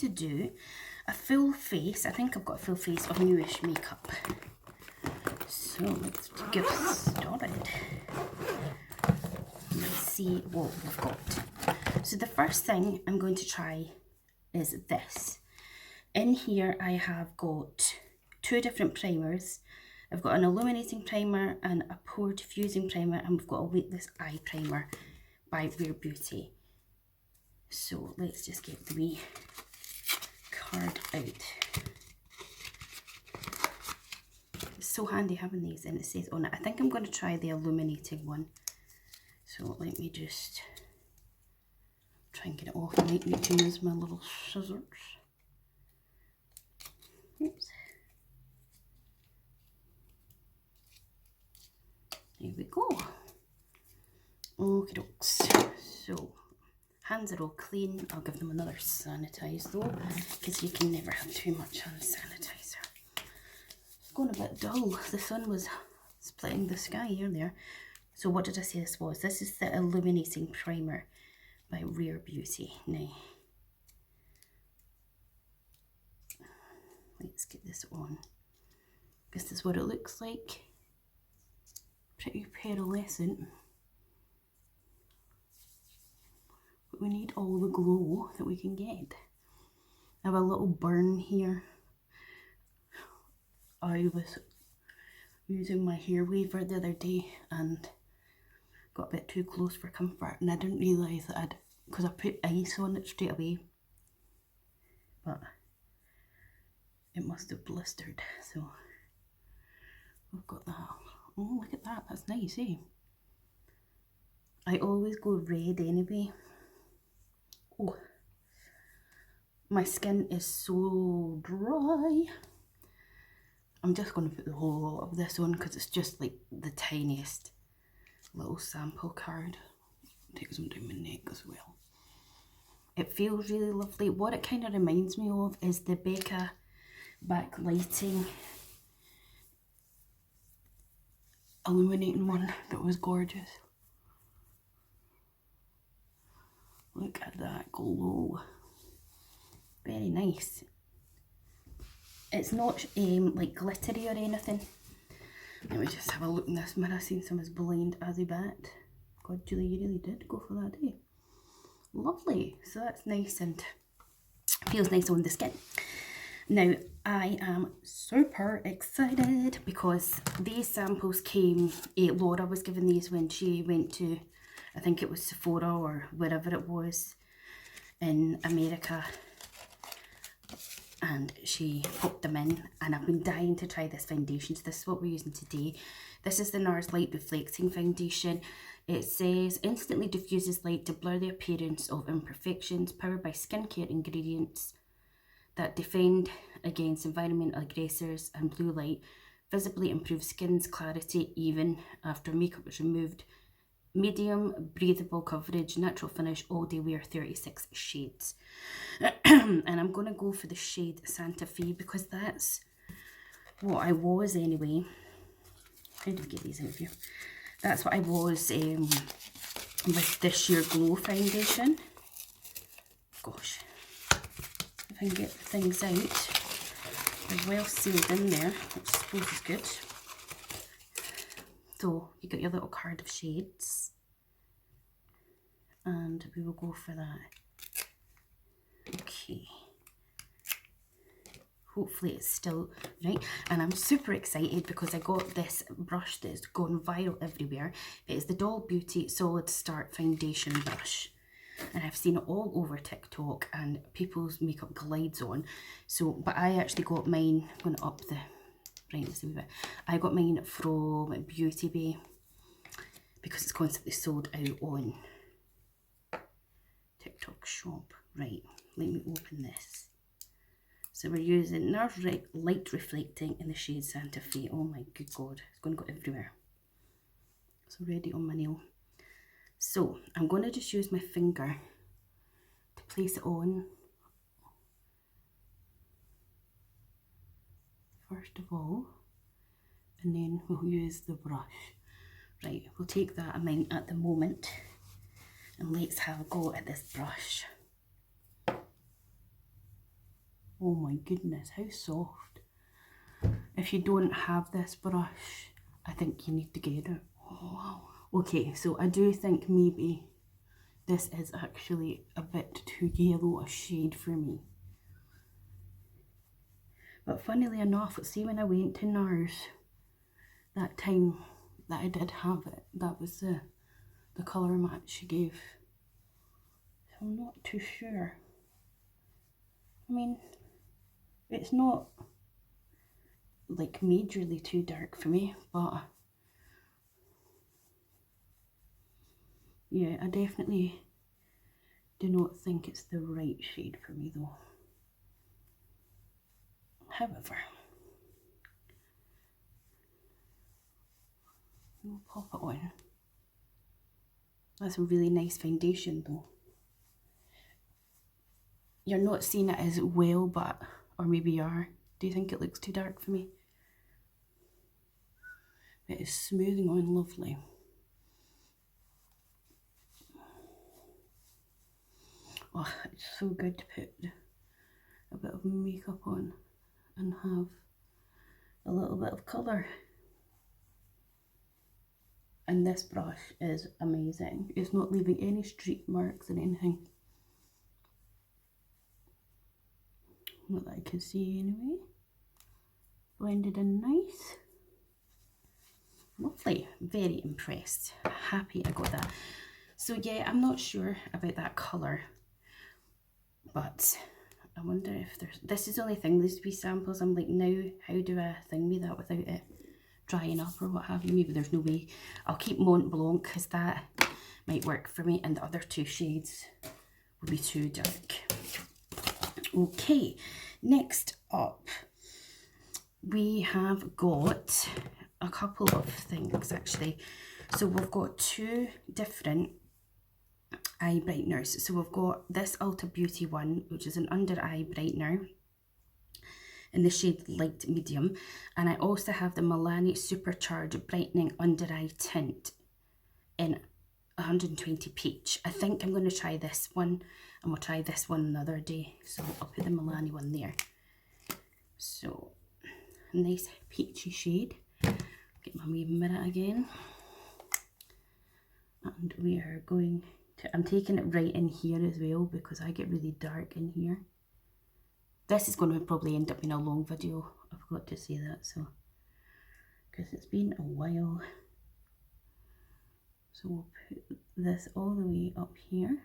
to do a full face. I think I've got a full face of newish makeup. So let's get started. Let's see what we've got. So the first thing I'm going to try is this. In here I have got two different primers. I've got an illuminating primer and a pore diffusing primer, and we've got a weightless eye primer by Rare Beauty. So let's just get the wee card out. It's so handy having these, and it says on it. I think I'm going to try the illuminating one. So let me just try and get it off. I might need to use my little scissors. Oops. There we go. Okie dokes. So, hands are all clean. I'll give them another sanitize though, because you can never have too much hand sanitizer. It's going a bit dull. The sun was splitting the sky earlier. So what did I say this was? This is the illuminating primer by Rare Beauty. Now, let's get this on. This is what it looks like. Pretty pearlescent. But we need all the glow that we can get. I have a little burn here. I was using my hair waver the other day and got a bit too close for comfort, and I didn't realise that because I put ice on it straight away, but it must have blistered. So we've got that. Oh, look at that, that's nice, eh? I always go red anyway. Oh, my skin is so dry. I'm just going to put the whole lot of this on because it's just like the tiniest little sample card. Take some down my neck as well. It feels really lovely. What it kind of reminds me of is the Becca backlighting illuminating one that was gorgeous. Look at that glow. Very nice. It's not like glittery or anything. Let me just have a look in this mirror. I've seen some as blind as a bat. God, Julie, you really did go for that, eh? Lovely. So that's nice and feels nice on the skin. Now, I am super excited because these samples came, Laura was given these when she went to, I think it was Sephora or wherever it was in America, and she popped them in, and I've been dying to try this foundation. So this is what we're using today. This is the NARS Light Reflecting Foundation. It says, instantly diffuses light to blur the appearance of imperfections, powered by skincare ingredients that defend against environmental aggressors and blue light, visibly improves skin's clarity even after makeup is removed. Medium, breathable coverage, natural finish, all day wear, 36 shades. And I'm going to go for the shade Santa Fe because that's what I was anyway. How do we get these out of here? That's what I was with this Sheer Glow foundation. Gosh. If I can get things out, they're well sealed in there, which I suppose is good. So you got your little card of shades, and we will go for that. Okay. Hopefully it's still right, and I'm super excited because I got this brush that's gone viral everywhere. It's the Doll Beauty Solid Start Foundation brush. And I've seen it all over TikTok and people's makeup glides on. So, but I actually got mine, I'm going to up the brightness a wee bit. I got mine from Beauty Bay because it's constantly sold out on TikTok shop. Right, let me open this. So we're using NARS Light Reflecting in the shade Santa Fe. Oh my good God, it's going to go everywhere. It's already on my nail. So I'm going to just use my finger to place it on first of all, and then we'll use the brush. Right, we'll take that amount at the moment and let's have a go at this brush. Oh my goodness, how soft. If you don't have this brush, I think you need to get it. Oh, wow. Okay, so I do think maybe this is actually a bit too yellow a shade for me. But funnily enough, see when I went to NARS, that time that I did have it, that was the colour match she gave. So I'm not too sure. I mean, it's not like majorly too dark for me, but yeah, I definitely do not think it's the right shade for me though. However, we'll pop it on. That's a really nice foundation though. You're not seeing it as well, but, or maybe you are. Do you think it looks too dark for me? It is smoothing on lovely. Oh, it's so good to put a bit of makeup on and have a little bit of colour. And this brush is amazing. It's not leaving any streak marks or anything. Not that I can see anyway. Blended in nice. Lovely. Very impressed. Happy I got that. So yeah, I'm not sure about that colour. But I wonder if there's... This is the only thing, these wee samples. I'm like, now, how do I thingy that without it drying up or what have you? Maybe there's no way. I'll keep Mont Blanc because that might work for me, and the other two shades will be too dark. Okay, next up we have got a couple of things actually. So we've got two different eye brighteners. So we've got this Ulta Beauty one, which is an under eye brightener in the shade light medium, and I also have the Milani Supercharged Brightening Under Eye Tint in 120 Peach. I think I'm going to try this one, and we'll try this one another day. So I'll put the Milani one there. So nice peachy shade. Get my wee mirror again, and we are going to... I'm taking it right in here as well because I get really dark in here. This is going to probably end up being a long video, I forgot to say that, so, because it's been a while. So we'll put this all the way up here.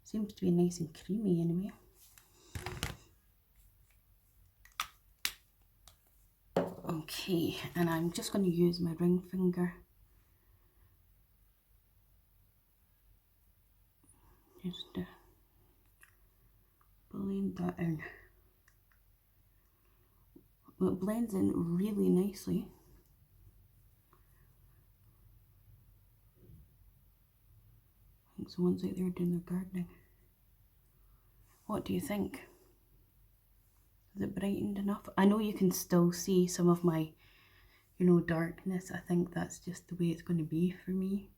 Seems to be nice and creamy anyway. Okay, and I'm just going to use my ring finger just to blend that in. Well, it blends in really nicely. I think someone's out there doing their gardening. What do you think? Is it brightened enough? I know you can still see some of my, you know, darkness. I think that's just the way it's going to be for me.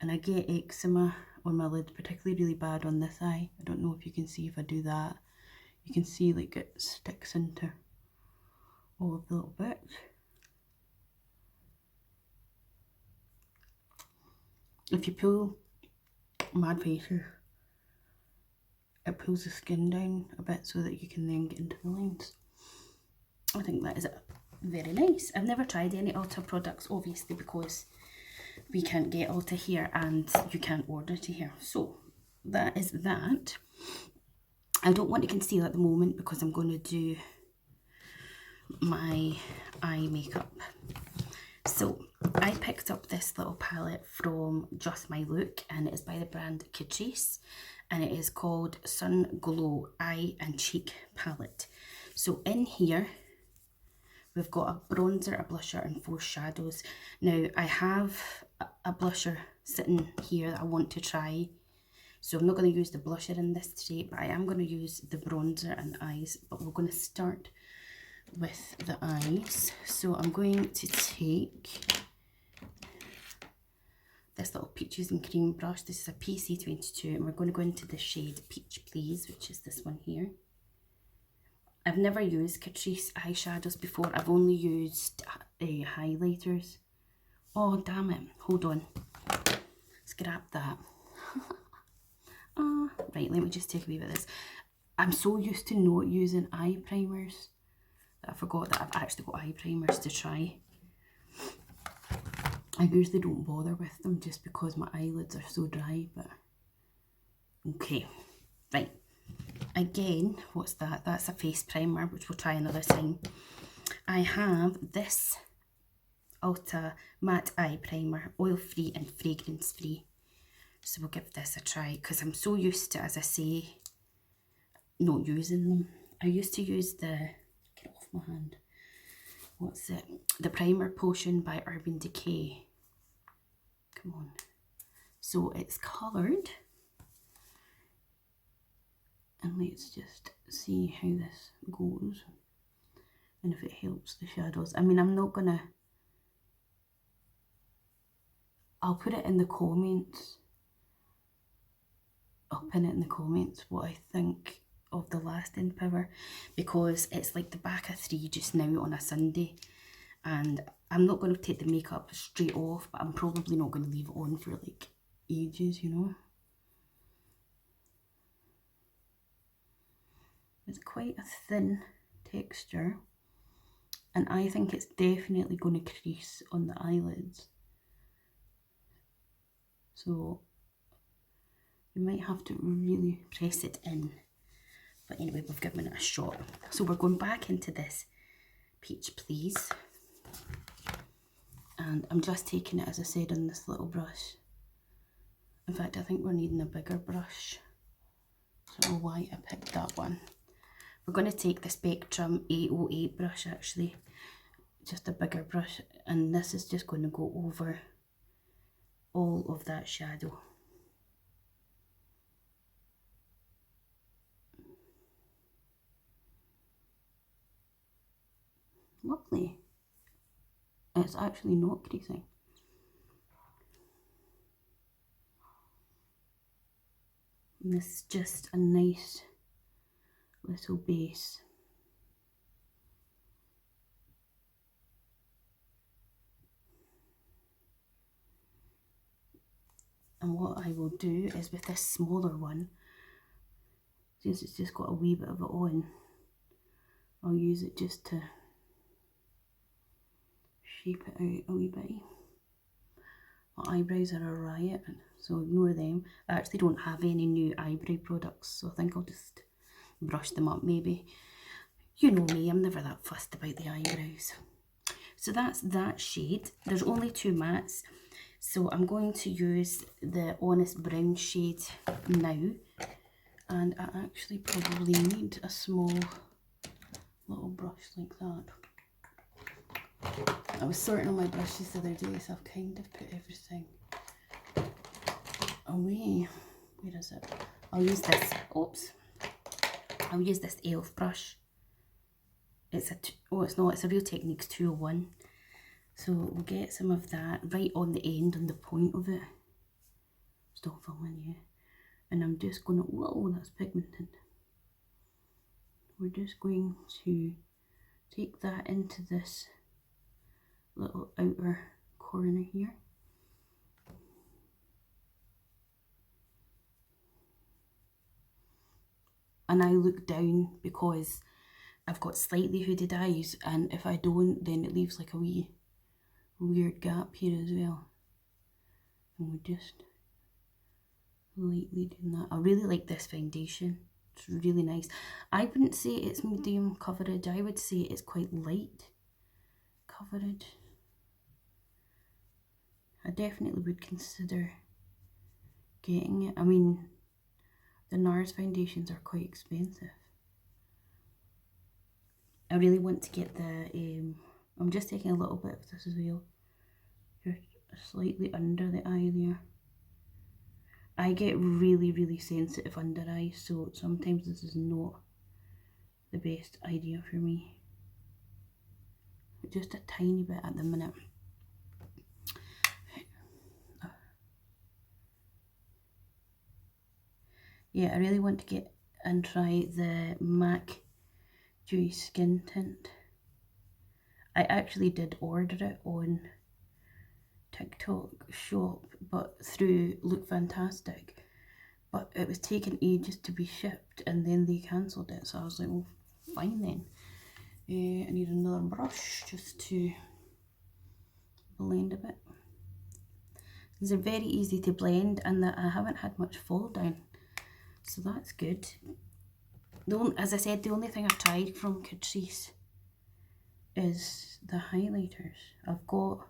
And I get eczema on my lid, particularly really bad on this eye. I don't know if you can see if I do that. You can see like it sticks into all of the little bits. If you pull Mad Faces, it pulls the skin down a bit so that you can then get into the lines. I think that is very nice. I've never tried any Ulta products, obviously, because we can't get Ulta here and you can't order to here. So that is that. I don't want to conceal at the moment because I'm going to do my eye makeup. So I picked up this little palette from Just My Look, and it is by the brand Catrice, and it is called Sun Glow Eye and Cheek Palette. So in here we've got a bronzer, a blusher and 4 shadows. Now I have a blusher sitting here that I want to try, so I'm not going to use the blusher in this today, but I am going to use the bronzer and eyes. But we're going to start with the eyes. So I'm going to take this little Peaches and Cream brush. This is a PC22 and we're going to go into the shade Peach Please, which is this one here. I've never used Catrice eyeshadows before. I've only used highlighters. Oh, damn it. Hold on. Scrap that. Right, let me just take a wee bit of this. I'm so used to not using eye primers that I forgot that I've actually got eye primers to try. I usually don't bother with them just because my eyelids are so dry, but okay. Right. Again, what's that? That's a face primer, which we'll try another time. I have this Ulta Matte Eye Primer, oil-free and fragrance-free. So we'll give this a try because I'm so used to, as I say, not using them. I used to use the, get off my hand, what's it? The Primer Potion by Urban Decay. Come on. So it's coloured. And let's just see how this goes. And if it helps the shadows. I mean, I'm not gonna... I'll put it in the comments. I'll pin it in the comments what I think of the lasting power. Because it's like the back of 3 just now on a Sunday. And I'm not going to take the makeup straight off. But I'm probably not going to leave it on for like ages, you know. It's quite a thin texture, and I think it's definitely going to crease on the eyelids. So you might have to really press it in. But anyway, we've given it a shot. So we're going back into this Peach Please. And I'm just taking it, as I said, in this little brush. In fact, I think we're needing a bigger brush. I don't know why I picked that one. We're going to take the Spectrum 808 brush actually, just a bigger brush, and this is just going to go over all of that shadow. Lovely. It's actually not creasing. And this is just a nice little base. And what I will do is with this smaller one, since it's just got a wee bit of it on, I'll use it just to shape it out a wee bit. My eyebrows are a riot, so ignore them. I actually don't have any new eyebrow products, so I think I'll just brush them up maybe. You know me, I'm never that fussed about the eyebrows. So that's that shade. There's only 2 mattes, so I'm going to use the Honest Brown shade now. And I actually probably need a small little brush like that. I was sorting all my brushes the other day, so I've kind of put everything away. Where is it? I'll use this. Oops. I'll use this e.l.f. brush. It's a, oh, it's not, it's a Real Techniques 201. So we'll get some of that right on the end, on the point of it. Stop filming, yeah. And I'm just going to, whoa, that's pigmented. We're just going to take that into this little outer corner here. And I look down because I've got slightly hooded eyes, and if I don't, then it leaves like a wee weird gap here as well. And we're just lightly doing that. I really like this foundation. It's really nice. I wouldn't say it's medium coverage. I would say it's quite light coverage. I definitely would consider getting it. I mean, the NARS foundations are quite expensive. I really want to get the, I'm just taking a little bit of this as well. Just slightly under the eye there. I get really, really sensitive under eyes, so sometimes this is not the best idea for me. Just a tiny bit at the minute. yeah, I really want to get and try the MAC Dewy Skin Tint. I actually did order it on TikTok shop, but through Look Fantastic, but it was taking ages to be shipped, and then they cancelled it, so I was like, well, fine then. I need another brush just to blend a bit. These are very easy to blend, and that I haven't had much fall down, so that's good. As I said, the only thing I've tried from Catrice is the highlighters. I've got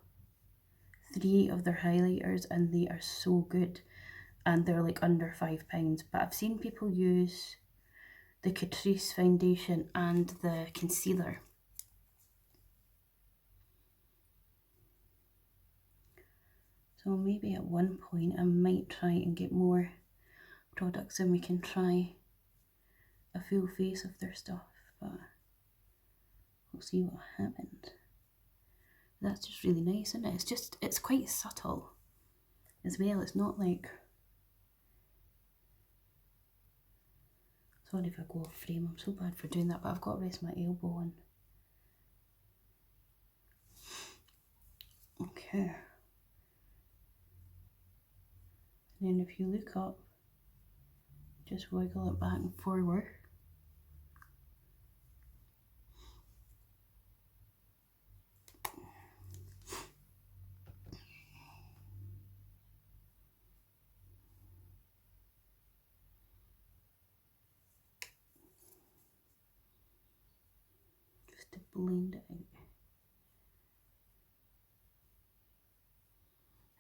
3 of their highlighters and they are so good, and they're like under £5, but I've seen people use the Catrice foundation and the concealer. So maybe at one point I might try and get more products and we can try a full face of their stuff, but we'll see what happens. That's just really nice, isn't it? It's quite subtle as well. It's not like, sorry if I go off frame, I'm so bad for doing that, but I've got to rest my elbow on. Okay. And then if you look up, just wiggle it back and forward. Just to blend it out.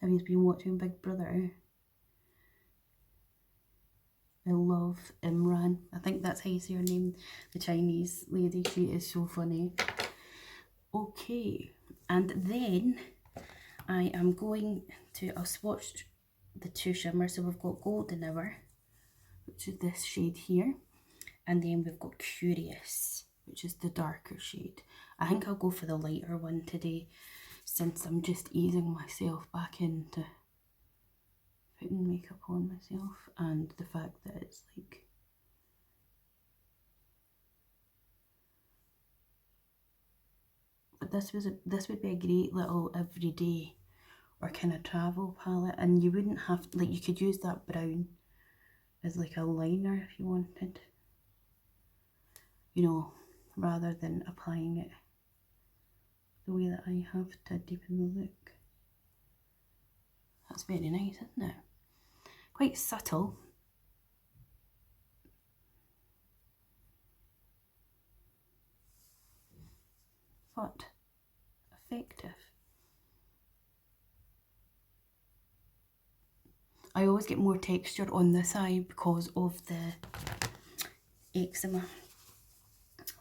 Have you been watching Big Brother? I love Imran. I think that's how you say her name, the Chinese lady. She is so funny. Okay, and then I am going to, I'll swatch the 2 shimmers. So we've got Golden Hour, which is this shade here, and then we've got Curious, which is the darker shade. I think I'll go for the lighter one today, since I'm just easing myself back into putting makeup on myself, and the fact that it's like, but this would be a great little everyday or kind of travel palette, and you wouldn't have, like, you could use that brown as like a liner if you wanted, you know, rather than applying it the way that I have to deepen the look. That's very nice, isn't it? Quite subtle. But effective. I always get more texture on this eye because of the eczema.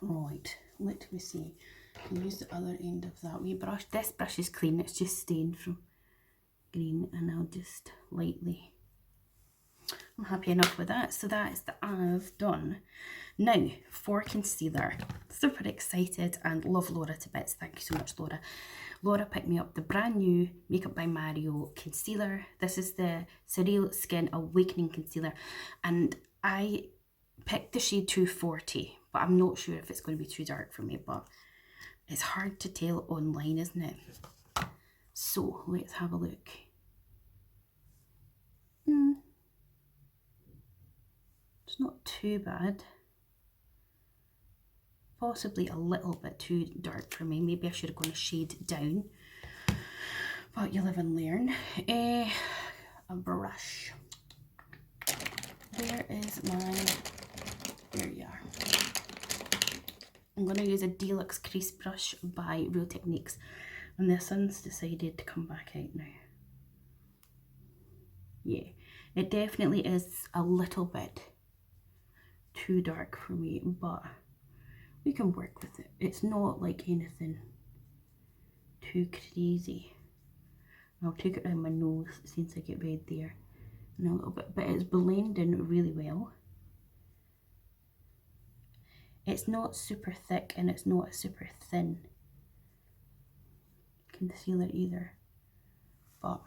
Right, let me see. I'll use the other end of that wee brush. This brush is clean, it's just stained from green, and I'll just lightly, I'm happy enough with that. So that is the I've done. Now for concealer, super excited and love Laura to bits. Thank you so much, Laura. Laura picked me up the brand new Makeup by Mario concealer. This is the Surreal Skin Awakening Concealer, and I picked the shade 240, but I'm not sure if it's going to be too dark for me, but it's hard to tell online, isn't it? So let's have a look. It's not too bad. Possibly a little bit too dark for me. Maybe I should have gone a shade down, but you live and learn. A brush. There is my, there you are. I'm going to use a Deluxe Crease Brush by Real Techniques, and the sun's decided to come back out now. Yeah, it definitely is a little bit too dark for me, but we can work with it. It's not like anything too crazy. I'll take it around my nose since I get red there, and a little bit, but it's blending really well. It's not super thick and it's not super thin concealer either, but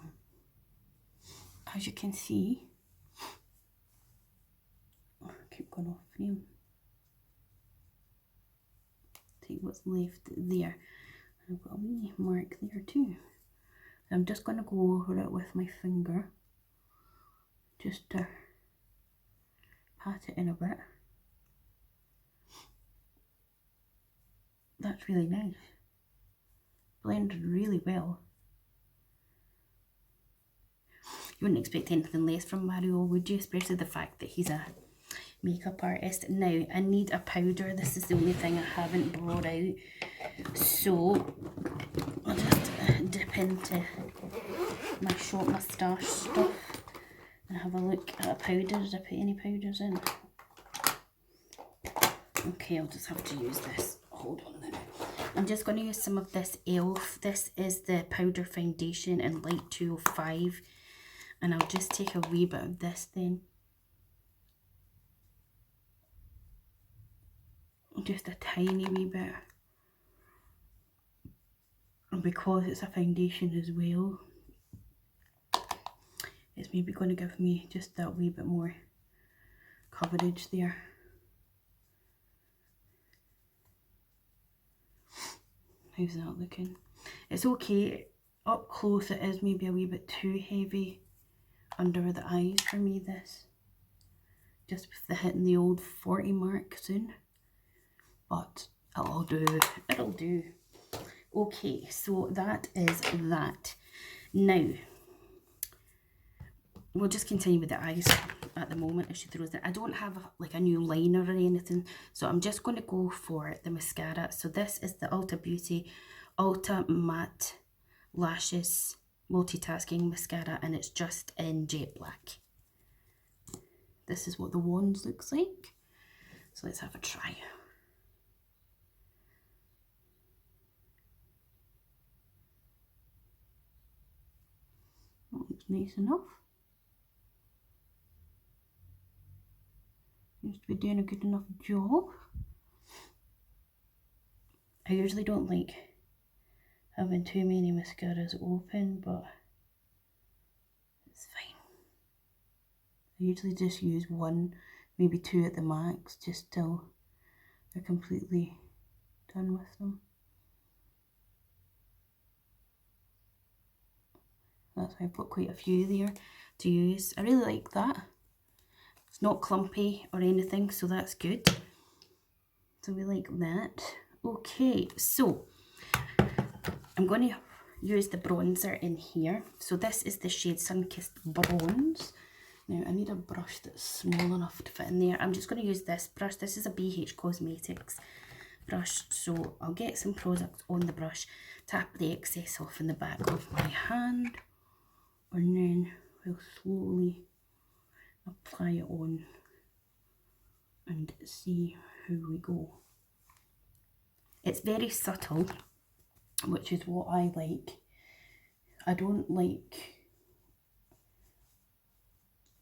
as you can see, gone off frame. Take what's left there. I've got a wee mark there too. I'm just going to go over it with my finger, just to pat it in a bit. That's really nice. Blended really well. You wouldn't expect anything less from Mario, would you? Especially the fact that he's a makeup artist. Now, I need a powder. This is the only thing I haven't brought out. So, I'll just dip into my short moustache stuff and have a look at a powder. Did I put any powders in? Okay, I'll just have to use this. Hold on a minute. I'm just going to use some of this e.l.f. This is the powder foundation in Light 205. And I'll just take a wee bit of this then. Just a tiny wee bit. And because it's a foundation as well, it's maybe going to give me just that wee bit more coverage there. How's that looking? It's okay. Up close it is maybe a wee bit too heavy under the eyes for me, this. Just with the hitting the old 40 mark soon. But it'll do. It'll do. Okay, so that is that. Now, we'll just continue with the eyes at the moment as she throws it. I don't have like a new liner or anything, so I'm just going to go for the mascara. So this is the Ulta Beauty Ulta Matte Lashes Multitasking Mascara, and it's just in jet black. This is what the wand looks like. So let's have a try. That looks nice enough. Seems to be doing a good enough job. I usually don't like having too many mascaras open, but it's fine. I usually just use one, maybe two at the max, just till they're completely done with them. That's why I've got quite a few there to use. I really like that. It's not clumpy or anything, so that's good. So we like that. Okay, so I'm going to use the bronzer in here. So this is the shade Sunkissed Bronze. Now I need a brush that's small enough to fit in there. I'm just going to use this brush. This is a BH Cosmetics brush. So I'll get some product on the brush, tap the excess off in the back of my hand, and then we'll slowly apply it on and see how we go. It's very subtle, which is what I like. I don't like,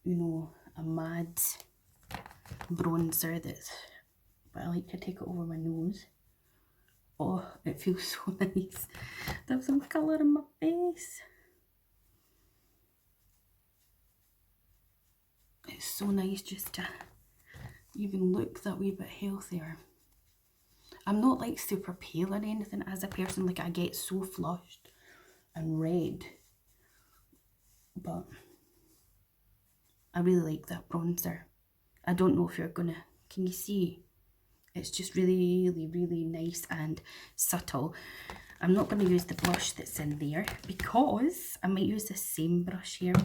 you know, a mad bronzer but I like to take it over my nose. Oh, it feels so nice to have some colour in my face. It's so nice just to even look that wee bit healthier. I'm not like super pale or anything as a person, like I get so flushed and red, but I really like that bronzer. I don't know if you're gonna, can you see? It's just really, really, really nice and subtle. I'm not going to use the blush that's in there because I might use the same brush here.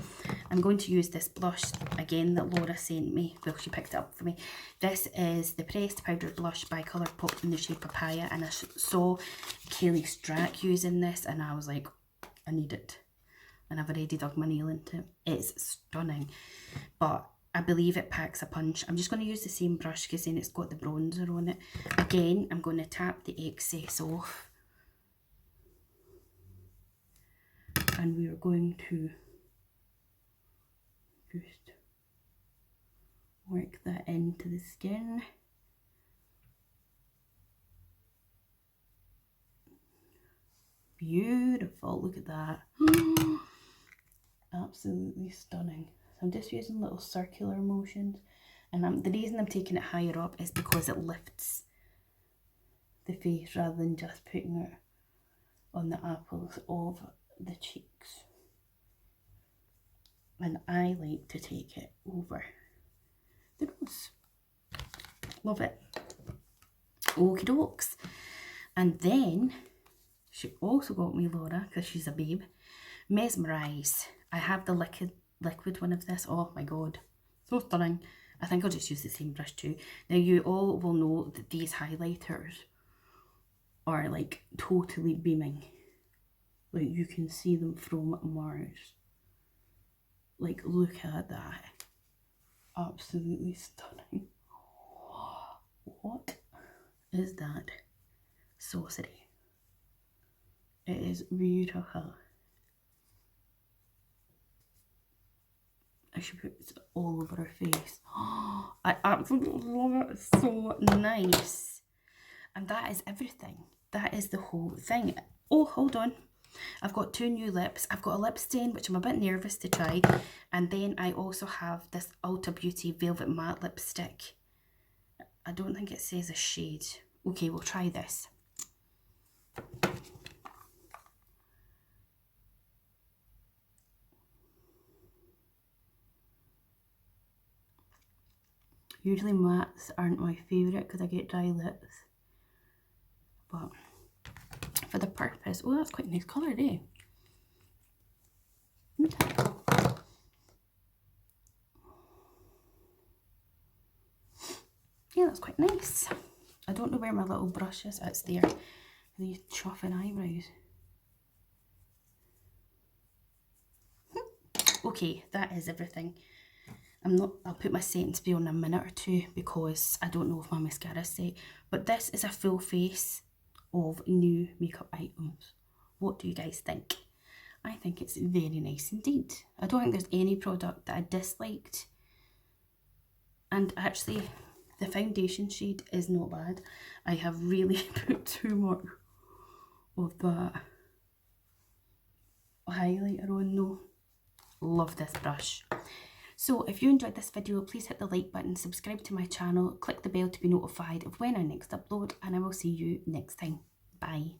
I'm going to use this blush again that Laura sent me. Well, she picked it up for me. This is the Pressed Powder Blush by Colourpop in the shade Papaya, and I saw Kaylee Strack using this and I was like, I need it. And I've already dug my nail into it. It's stunning, but I believe it packs a punch. I'm just going to use the same brush because then it's got the bronzer on it. Again, I'm going to tap the excess off. And we are going to just work that into the skin. Beautiful, look at that. Absolutely stunning. So I'm just using little circular motions And the reason I'm taking it higher up is because it lifts the face rather than just putting it on the apples of the cheeks. And I like to take it over the nose. Love it. Okie dokes. And then she also got me, Laura, because she's a babe, Mesmerise. I have the liquid one of this. Oh my god, so stunning. I think I'll just use the same brush too. Now you all will know that these highlighters are like totally beaming. Like you can see them from Mars. Like look at that. Absolutely stunning. What is that sorcery? It is beautiful. I should put it all over her face. I absolutely love it. It's so nice. And that is everything. That is the whole thing. Oh, hold on. I've got 2 new lips. I've got a lip stain, which I'm a bit nervous to try. And then I also have this Ulta Beauty Velvet Matte Lipstick. I don't think it says a shade. Okay, we'll try this. Usually mattes aren't my favourite because I get dry lips. But for the purpose, oh, that's quite a nice colour, eh? Yeah, that's quite nice. I don't know where my little brush is. It's there. These chuffing eyebrows. Okay, that is everything. I'll put my setting spray on in a minute or 2 because I don't know if my mascara's set. But this is a full face of new makeup items. What do you guys think? I think it's very nice indeed. I don't think there's any product that I disliked. And actually, the foundation shade is not bad. I have really put too much of that highlighter on though. Love this brush. So if you enjoyed this video, please hit the like button, subscribe to my channel, click the bell to be notified of when I next upload, and I will see you next time. Bye.